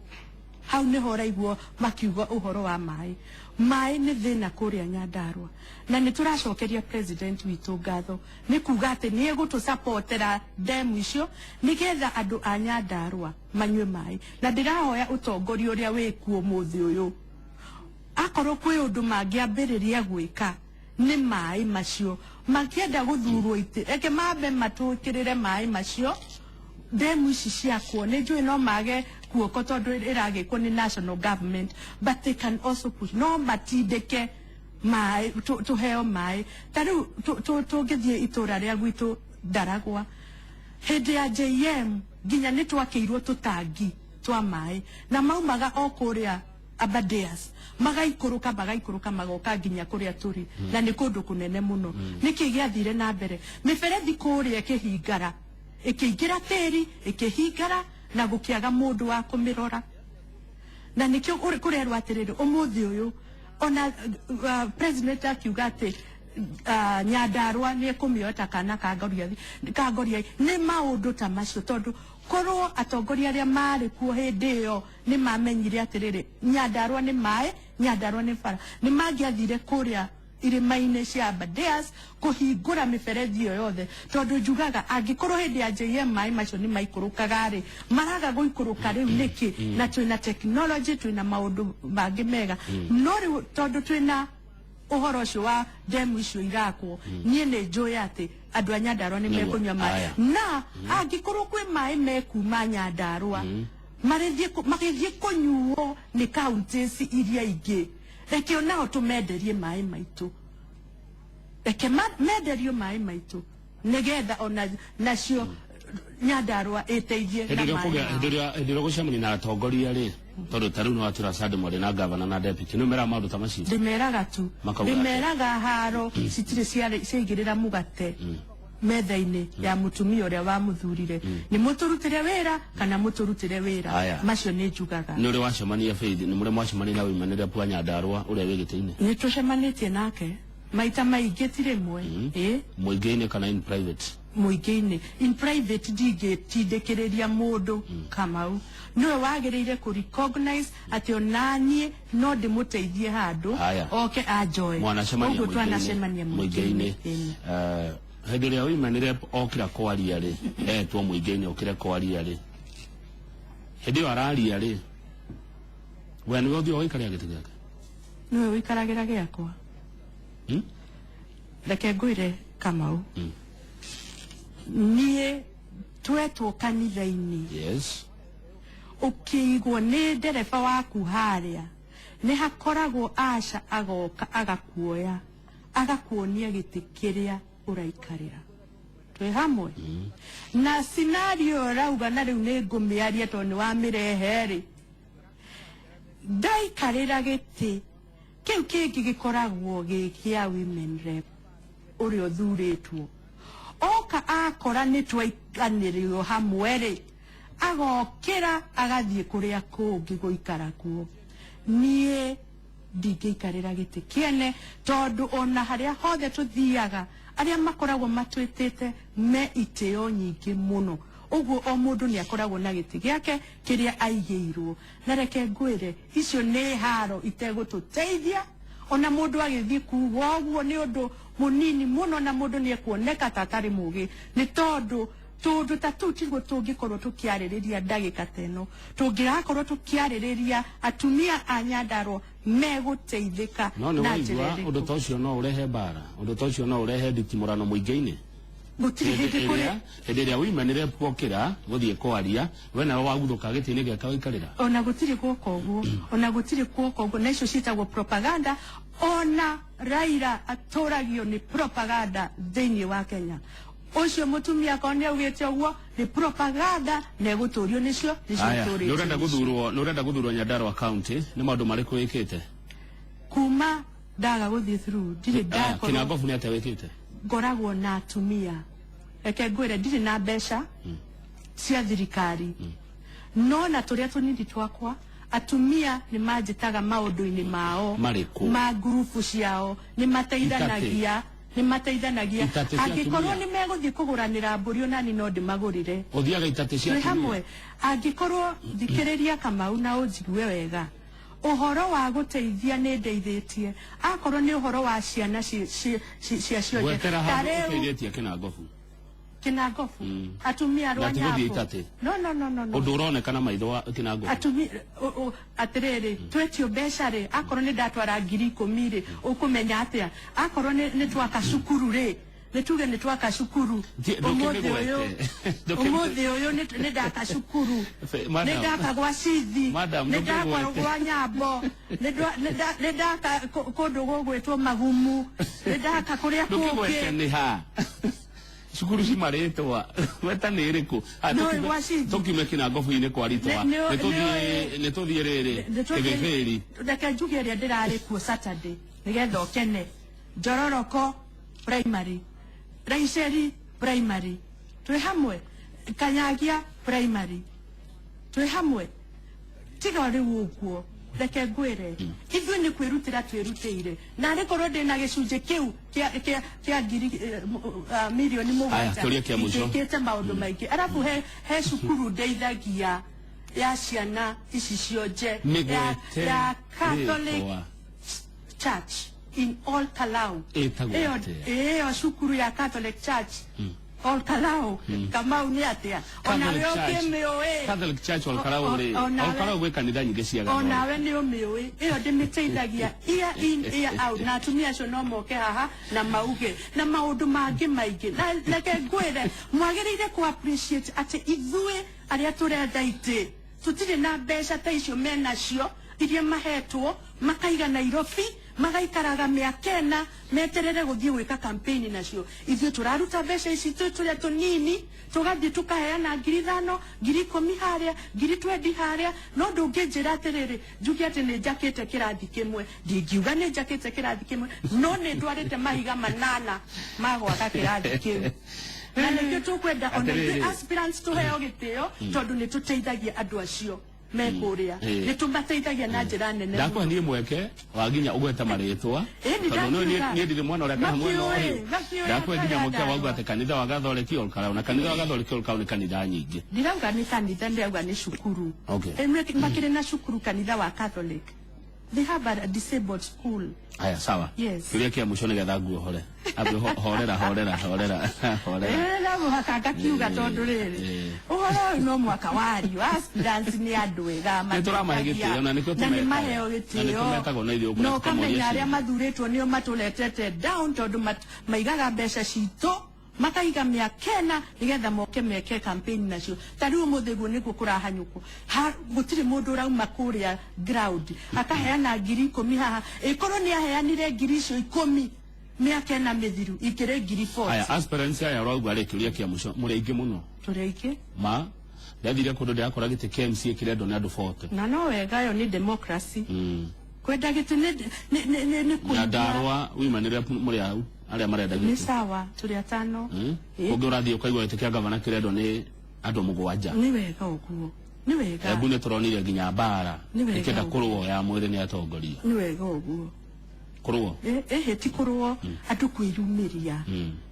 hau niho raiguo makiuga uhoro wa mai ni thina kuria Nyandarua na ni turacokeria president witu ngatho ni kuga ati ni egutu supportera demu icio nigetha andu a Nyandarua manyue mai na ndirahoya utongoria uria wikuo muthi uyu akorwo kwi undu mangiambiriria gwika ni mai macio makienda guthurwo ite eke mabe matukirire mai macio demu ici ciakwo ni njui no mage kuoko tondu iragikwo ni national government but they can also push no matindike mai tuheo mai tariu tungithie itura ria gwitu Ndaragwa hindi ya JM ginya ni twakiirwo tutangi twa mai na maumaga okuria Abadeas magaikuruka magoka ginya kuria turi na ni kundu kunene muno niki giathire na mbere miferethi kuria kihingara ikiingira tiri ikihingara na gukiaga mundu wa kumirora na nikio kurerwa atiriri umuthi uyu ona president akiuga ati Nyandarua ni kumiota kana kagoria ni maundu ta macio tondu korwo atongoria aria mari kuo hindi iyo ni mamenyire atiriri Nyandarua ni mai Nyandarua ni bara ni mangiathire kuria irima-ini cia Abadeas kuhingura miferethi iyo yothe tondu njugaga angikorwo hindi ya JM mai macio ni maikurukaga ri maraga guikuruka riu niki na twina technology twina maundu mangi mega no riu tondu twina uhoro ucio wa demu icio irakwo nie ni njui ati andu a Nyandarua ni mekunywa mai na angikorwo kwi mai mekuma Nyandarua magithie kunyuo ni counties iria ingi reke onao tumenderie mai maitu reke menderio mai maitu nigetha ona nacio Nyandarua iteithie na mai ndirio gucemani na atongoria ri tondu tariu no atura sade mori na governor na deputy no mera maundu ta macio ndimeraga tu ndimeraga haro citire ciaigirira mugate metha-ini ya mutumia uria wa muthurire ni muturutire wira kana muturutire wira macio ni njugaga ni uri wacemania Faith ni muri mwacemania na wimanire pwa Nyandarua uria wigite-ini ni tucemanitie nake maita maingi tirimwe muingi-ini kana in private muingi-ini in private ndigitindikiriria mundu Kamau niwe wagiriire ku recognize ati onanie no ndimuteithie handu oke ajoe mwanacemania twanacemania muingi-ini hindi iria wimanire okira kwaria ri etwo muingi-ini okire kwaria ri hindi iyo araria ri we niwe uthio waikaria giti giake no wikaragira giakwa reke ngwire Kamau nie twetwo kanitha-ini yes ukigwo ni ndereba waku haria ni hakoragwo aca agoka agakuoya agakuonia giti kiria uraikarira twi hamwe na scenario rauga na riu ni ngumiaria to ni wa mirehe ri ndaikarira giti kiu kingi gikoragwo gikia women rep uri othuritwo oka akora ni twaikaniririo hamwe ri agokira agathie kuria kungi guikara kuo nie ndingeikarira giti kiene tondu ona haria hothe tuthiaga aria makoragwo matwitite me iteo nyingi muno uguo o mundu ni akoragwo na giti giake kiria aigeirwo na reke ngwire icio ni haro itegututeithia ona mundu agithie kuuga uguo ni undu munini muno na mundu ni ekuoneka tatari mugi ni tondu tundu tatu tigwo tungikorwo tukiaririria ndagika teno tungirakorwo tukiaririria atumia a Nyandarua meguteithika na njira undu tocio no urehe bara undu tocio no urehe nditimurano muingi-ini hĩndĩ ĩrĩa women rep gũkĩra gũthiĩ kwaria we nawe wagũthũka gĩtĩ-inĩ gĩaka waikarĩra ona gũtirĩ guoka ũguo ona gũtirĩ guoka ũguo na icio ciĩtagwo propaganda ona Raila atũragio nĩ propaganda thĩinĩ wa Kenya ucio mutumia akoni augite uguo ni propaganda na guturio nicio turi ni urenda guthurwo Nyandarua county ni maundu mariku wikite kuma ndaga guthie through ndire ndako kina ngofu ni ate wikite ngoragwo na atumia eke ngwire ndire na mbeca cia thirikari no na turia tunini twakwa atumia ni majitaga maundu-ini mao ma grupu ciao ni mateithanagia ni mateithanagia angikorwo ni meguthie kuguranira mburi onani no ndimagurire uthiaga itate cia hamwe angikorwo thikiriria Kamau na unjigue wega uhoro wa guteithia ni ndeithitie akorwo ni uhoro wa ciana cia cionje tareithietie Kinangofu atumia rwanyapo no undu uronekana maitho wa Kinangofu atumia atiriri twetio mbeca ri akorwo ni ndatwara 10,000 ri ukumenya atia akorwo ni twaka cukuru ri nituge ni twaka cukuru umuthi uyu ni ndaka cukuru ni ndaka gwa cithi ni ndaka gwa Nyambo ni ndaka kundu gugwitwo Magumu ni ndaka kuria kungi cukuru cimaritwa weta ni iriku tukime Kinangofu-ini kwaritwa ni tuthie riri Kigithiri reke njuge ria ndirari kuo Saturday nigetha ukene Njororoko primary Raiceri primary twi hamwe Kanyagia primary twi hamwe tiga riu uguo reke ngwire ithuĩ ni kwirutira twirutĩire na rikorwo ndina gicunjĩ kiu kia milioni mũgwanja ikĩte maũndũ maingĩ arabu he cukuru ndeithagia ya ciana ici cionje ya Catholic Church in all Kalau iyo cukuru ya Catholic Church all Kalau Kamau ni atia ona we ukimioi Catholic Church all Kalau ri all Kalau we kanitha nyingĩ ciaga ona we ni umioi iyo ndimiteithagia ia in ia out na atumia acio no moke haha na mauge na maundu mangi maingi na reke ngwire mwagĩrĩire ku appreciate ati ithuĩ aria turenda ite tutire na mbeca ta icio menacio iria mahetwo makaiga Nairobi magaikaraga mĩaka 4 meterere guthie gwika campaign nacio ithuĩ turaruta mbeca ici turia tunini tugathie tukaheana 5,000 10,000 haria 20 haria no ndũngĩnjĩra atĩrĩrĩ njuge atĩ nĩ njakĩte kĩrathi kĩmwe ndingiuga nĩ njakĩte kĩrathi kĩmwe no nĩ ndwarĩte mahiga 8 ma gwaka kĩrathi kĩu na nĩkĩo tũkwenda ona aspirants tũheo gĩtĩo tondũ nĩ tũteithagia andũ acio mekuria ni tumateithagia na njira nene ndakwa nie mweke waginya ugweta maritwa tondu nie ndire mwana uria kana mwana ndakwa nginya mweke wauga ati kanitha wa Gathoreki all Kalau na kanitha wa Gathoreki all Kalau ni kanitha nyingi ndirauga ni kanitha ndirauga ni cukuru makire na cukuru kanitha wa Catholic They have a disabled school. Aya sawa. Yes. Kiria kia mwisho nigetha nguo hore. Abe horera. Na muhaka kiuga tondu riri. Uhoro no mwaka wari aspirants ni andu ega ma. Nituramahe gitio na nikio tumeta. Na maheo gitio. Na nitumetago na ithio no kamenya aria mathuritwo nio matuletete down tondu maigaga mbeca cito. Makaiga miakena nigetha moke meke campaign nacio tariu muthegu niko kurahanyuko gutire mundu rauma kuria ground akaheana 10,000 haha ikoro ni aheanire 10,000 miakena mithiru ikire 4,000 aya aspirants aya rauga rekiria kia musho muri ingi muno tureike ma ndathire kundu ndakora gite KMC ikirendo na andu 40 na no wega yo ni democracy kwenda gite ni Nyandarua wimanire muri au aria marenda gite ni sawa turi atano ungi urathie ukaigwa gite kia gavana kirendo ni andu mugwanja ni wega uguo ni wega ebu ne turonire ginya bara ikenda kurwo ya mwiri ni atongoria ni wega uguo kurwo heti kurwo andu kwirumiria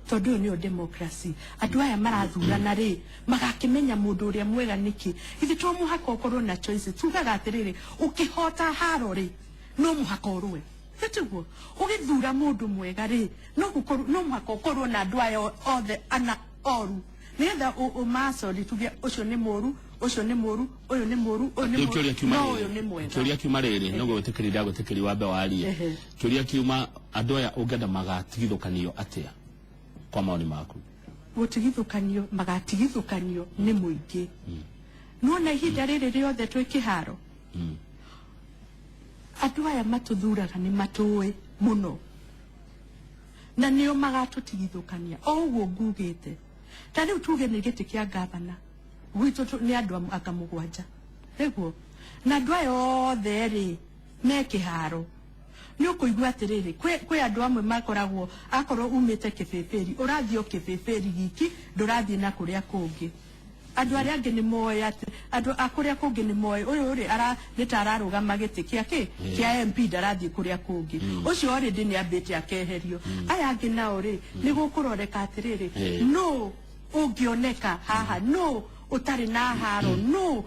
tondu ni democracy andu aya marathurana ri magakimenya mundu uria mwega niki ithi to muhaka ukorwo na choice tugaga atiriri ukihota haro ri no muhaka urwe Titugo, ugithura mundu mwega ri no muhaka ukorwo na andu aya othe ana oru nigetha umasori tuge ucio ni muru ucio ni muru uyu ni muru uyu ni muru no uyu ni mwega kiuria kiuma riri no gwitikirira gwitikiri wambe waria kiuria kiuma andu aya ungenda magatigithukanio atia kwa maoni maku gutigithukanio magatigithukanio ni muingi nuona ihinda riri riothe twi kiharo andu aya matuthuraga ni matuwe muno na nio magatutigithukania o uguo ngugite tariu tuge ni giti kia gavana gwitu ni andu akamugwanja riguo na andu aya othe ri me kiharo ni ukuigua atiriri kwi andu amwe makoragwo akorwo umite kibeberi urathio kibeberi giki ndurathie na kuria kungi andu aria angi ni moya andu akuria kungi ni moya uyu ri ara nitararugama giti kia MP ndarathie kuria kungi ucio already ni ambite akeherio aya angi nao ri ni gukuroreka atiriri no ungioneka haha no utari na haro no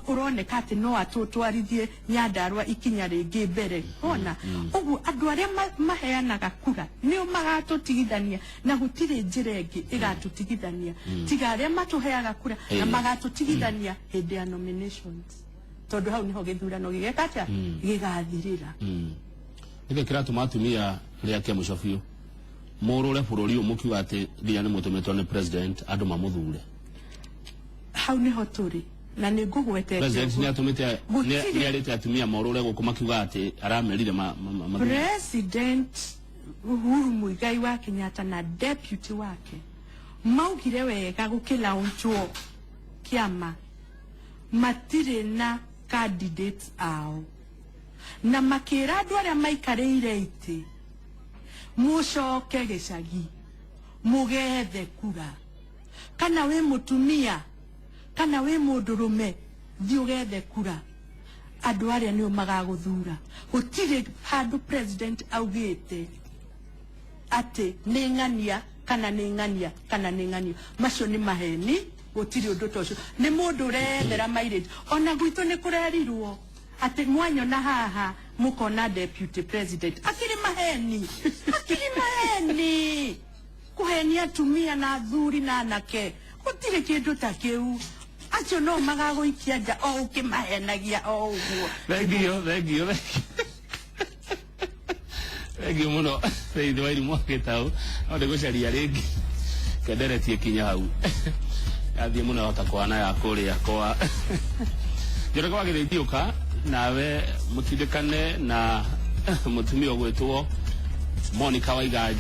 uroneka ati no atutwarithie Nyandarua ikinya ringi mbere ona ugu andu aria maheanaga kura nio magatutigithania na gutire njira ingi igatutigithania tiga aria matuheaga kura na magatutigithania hindi ya nominations tondu hau niho githurano gigekatia gigathirira ige kiratuma atumia ria kia mucofio murure bururi umukiuga ati nginya ni mutumitwo ni president andu mamuthure hau niho turi na ni ngugwete president ni atumite ni arite atumia morure gukuma kiuga ati aramerire president Uhuru Muigai wa Kenyatta na deputy wake maugire wega gukilaunchwo kiama matire na candidates ao na makira andu aria maikarire iti mucoke gicagi mugethe kura kana we mutumia kana we mundurume thiugethe kura andu aria nio magaguthura gutire handu president augite ati ni ngania kana ni ngania kana ni ngania macio ni maheni gutire undu tocio ni mundu rethera maire ona gwitu ni kurerirwo ati mwanyo na haha mukona deputy president akiri maheni kuhenia atumia na athuri na anake gutire kindu ta kiu acio no magaguikia nja o ukimahenagia o uguo Thank you muno theithi wa irimu akitau onde gucaria ringi kenderetie kinya hau athie muno hota kwana ya kuria kwa njore kwa githitiuka nawe mutindikane na mutumia gwetwo Monica Waigaji